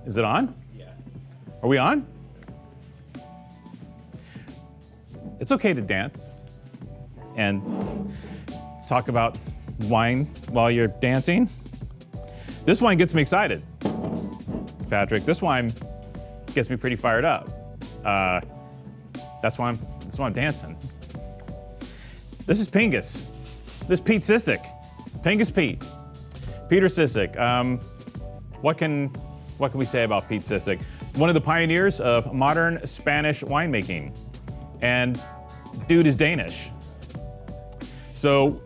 Is it on? Yeah. Are we on? It's okay to dance and talk about wine while you're dancing. This wine gets me excited, Patrick. This wine gets me pretty fired up. That's why I'm dancing. This is Pingus. This is Pete Sissick. Pingus Pete. Peter Sissick. What can we say about Pete Sissick? One of the pioneers of modern Spanish winemaking. And dude is Danish. So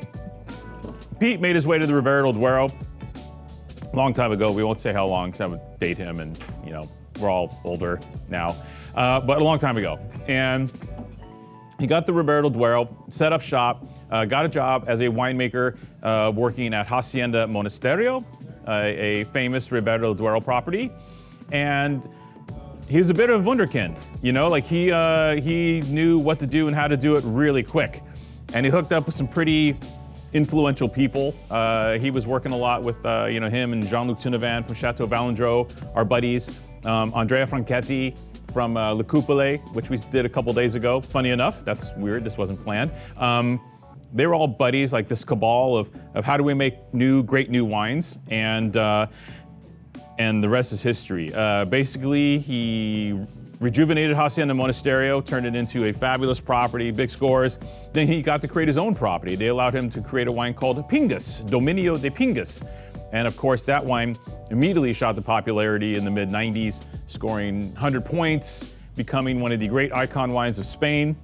Pete made his way to the Ribera del Duero a long time ago. We won't say how long because I would date him, and we're all older now. But a long time ago. And he got the Ribera del Duero, set up shop, got a job as a winemaker working at Hacienda Monasterio, a famous Ribera del Duero property. And he was a bit of a wunderkind, he knew what to do and how to do it really quick. And he hooked up with some pretty influential people. He was working a lot with him and Jean-Luc Tunavant from Chateau Valandreau, our buddies, Andrea Franchetti from Le Coupole, which we did a couple days ago. Funny enough, that's weird, this wasn't planned. They were all buddies, like this cabal of how do we make great new wines, and the rest is history. Basically, he rejuvenated Hacienda Monasterio, turned it into a fabulous property, big scores. Then he got to create his own property. They allowed him to create a wine called Pingus, Dominio de Pingus. And of course, that wine immediately shot to popularity in the mid-90s, scoring 100 points, becoming one of the great icon wines of Spain.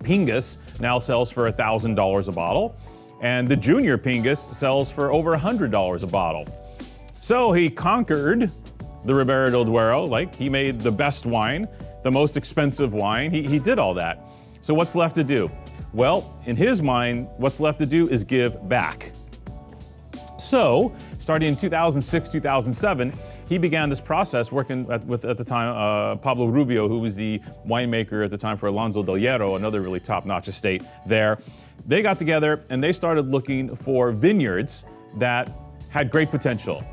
Pingus now sells for $1,000 a bottle, and the junior Pingus sells for over $100 a bottle. So he conquered the Ribera del Duero, he made the best wine, the most expensive wine. He did all that. So what's left to do? Well, in his mind, what's left to do is give back. So, starting in 2006, 2007, he began this process working with, at the time, Pablo Rubio, who was the winemaker at the time for Alonso del Hierro, another really top-notch estate there. They got together and they started looking for vineyards that had great potential.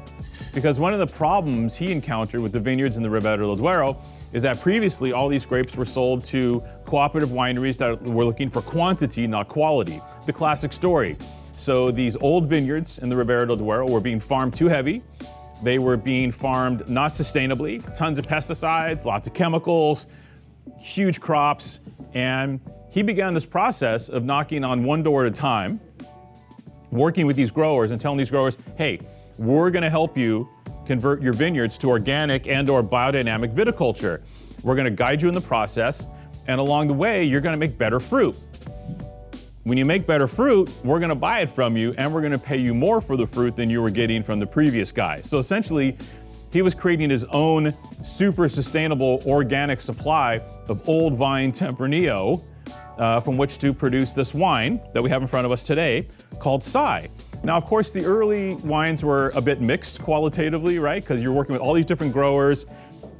Because one of the problems he encountered with the vineyards in the Ribera del Duero is that previously all these grapes were sold to cooperative wineries that were looking for quantity, not quality. The classic story. So these old vineyards in the Ribera del Duero were being farmed too heavy. They were being farmed not sustainably, tons of pesticides, lots of chemicals, huge crops. And he began this process of knocking on one door at a time, working with these growers and telling these growers, hey, we're gonna help you convert your vineyards to organic and/or biodynamic viticulture. We're gonna guide you in the process, and along the way, you're gonna make better fruit. When you make better fruit, we're gonna buy it from you, and we're gonna pay you more for the fruit than you were getting from the previous guy. So essentially, he was creating his own super sustainable organic supply of old vine Tempranillo from which to produce this wine that we have in front of us today called Sai. Now, of course, the early wines were a bit mixed qualitatively, right? Because you're working with all these different growers.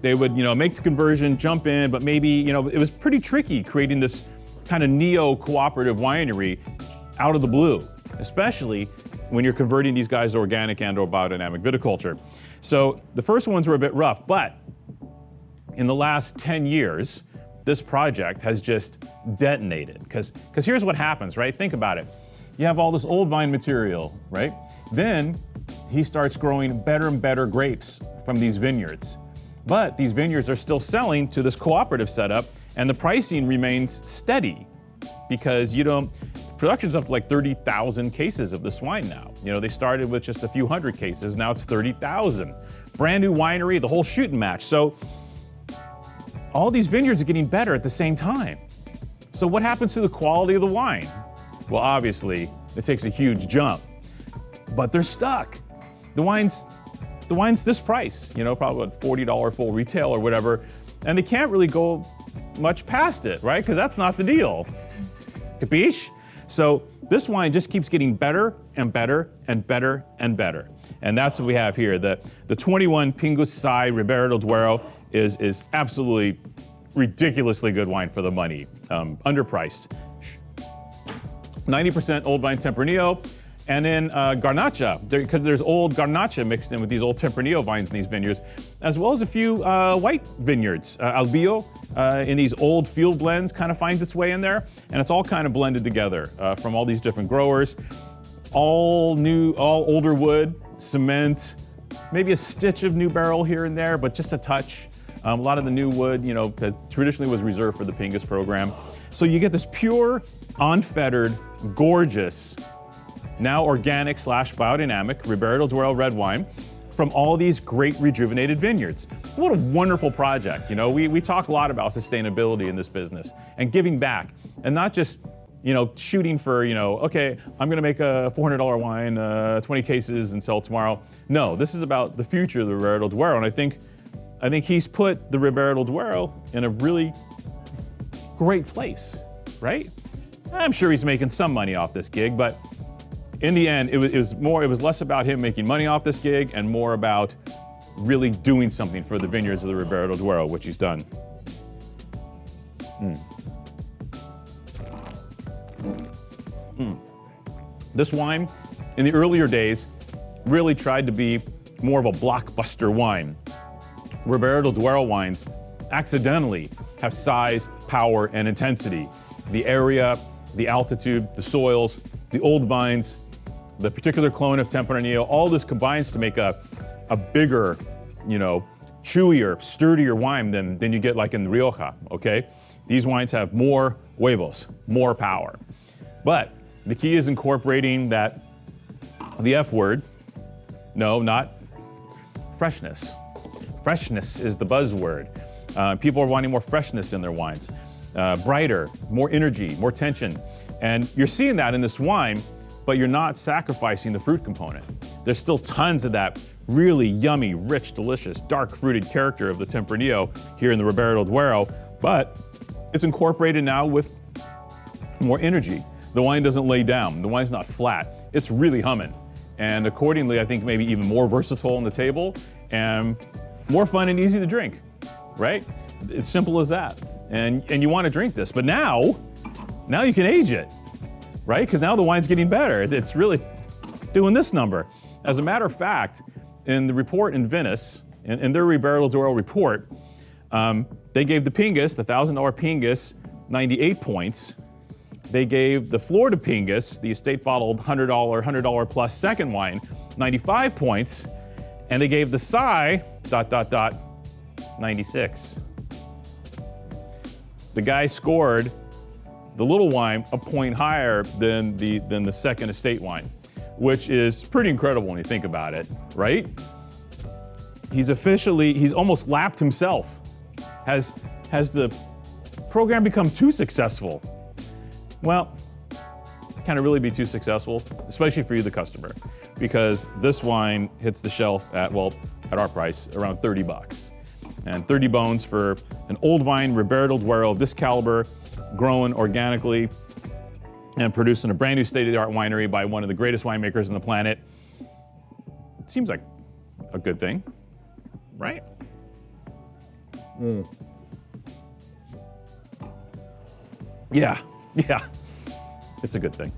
They would, make the conversion, jump in, but maybe, it was pretty tricky creating this kind of neo-cooperative winery out of the blue, especially when you're converting these guys to organic and/or biodynamic viticulture. So the first ones were a bit rough, but in the last 10 years, this project has just detonated. Because here's what happens, right? Think about it. You have all this old vine material, right? Then he starts growing better and better grapes from these vineyards. But these vineyards are still selling to this cooperative setup, and the pricing remains steady because production's up to like 30,000 cases of this wine now. They started with just a few hundred cases, now it's 30,000. Brand new winery, the whole shooting match. So all these vineyards are getting better at the same time. So what happens to the quality of the wine? Well, obviously, it takes a huge jump, but they're stuck. The wine's this price, probably $40 full retail or whatever, and they can't really go much past it, right? Because that's not the deal. Capiche? So this wine just keeps getting better and better and better and better. And that's what we have here. The 21 Pingus Sai Ribera del Duero is absolutely ridiculously good wine for the money, underpriced. 90% old vine Tempranillo, And then Garnacha, because there's old Garnacha mixed in with these old Tempranillo vines in these vineyards, as well as a few white vineyards. Albio in these old field blends kind of finds its way in there, and it's all kind of blended together from all these different growers. All new, all older wood, cement, maybe a stitch of new barrel here and there, but just a touch. A lot of the new wood, that traditionally was reserved for the Pingus program. So you get this pure, unfettered, gorgeous, now organic / biodynamic Ribera del Duero red wine from all these great rejuvenated vineyards. What a wonderful project. We talk a lot about sustainability in this business and giving back, and not just shooting for, okay, I'm gonna make a $400 wine, 20 cases and sell tomorrow. No, this is about the future of the Ribera del Duero, and I think he's put the Ribera del Duero in a really great place, right? I'm sure he's making some money off this gig, but in the end, it was less about him making money off this gig and more about really doing something for the vineyards of the Ribera del Duero, which he's done. This wine, in the earlier days, really tried to be more of a blockbuster wine. Ribera del Duero wines accidentally have size, power, and intensity. The area, the altitude, the soils, the old vines, the particular clone of Tempranillo, all this combines to make a bigger, chewier, sturdier wine than you get like in Rioja, okay? These wines have more huevos, more power. But the key is incorporating the F word. No, not freshness. Freshness is the buzzword. People are wanting more freshness in their wines. Brighter, more energy, more tension. And you're seeing that in this wine, but you're not sacrificing the fruit component. There's still tons of that really yummy, rich, delicious, dark fruited character of the Tempranillo here in the Ribera del Duero, but it's incorporated now with more energy. The wine doesn't lay down. The wine's not flat. It's really humming. And accordingly, I think maybe even more versatile on the table and more fun and easy to drink, right? It's simple as that. And you want to drink this, but now you can age it, right? Because now the wine's getting better. It's really doing this number. As a matter of fact, in the report in Venice, in their Ribera del Duero report, they gave the Pingus, the $1,000 Pingus, 98 points. They gave the Florida Pingus, the estate bottled $100 plus second wine, 95 points. And they gave the Sai, ... 96. The guy scored the little wine a point higher than the second estate wine, which is pretty incredible when you think about it, right? He's almost lapped himself. Has the program become too successful? Well, can it really be too successful? Especially for you, the customer, because this wine hits the shelf at our price, around 30 bucks. And 30 bones for an old vine, Ribera del Duero of this caliber, grown organically and produced in a brand new state-of-the-art winery by one of the greatest winemakers on the planet. It seems like a good thing, right? Yeah, it's a good thing.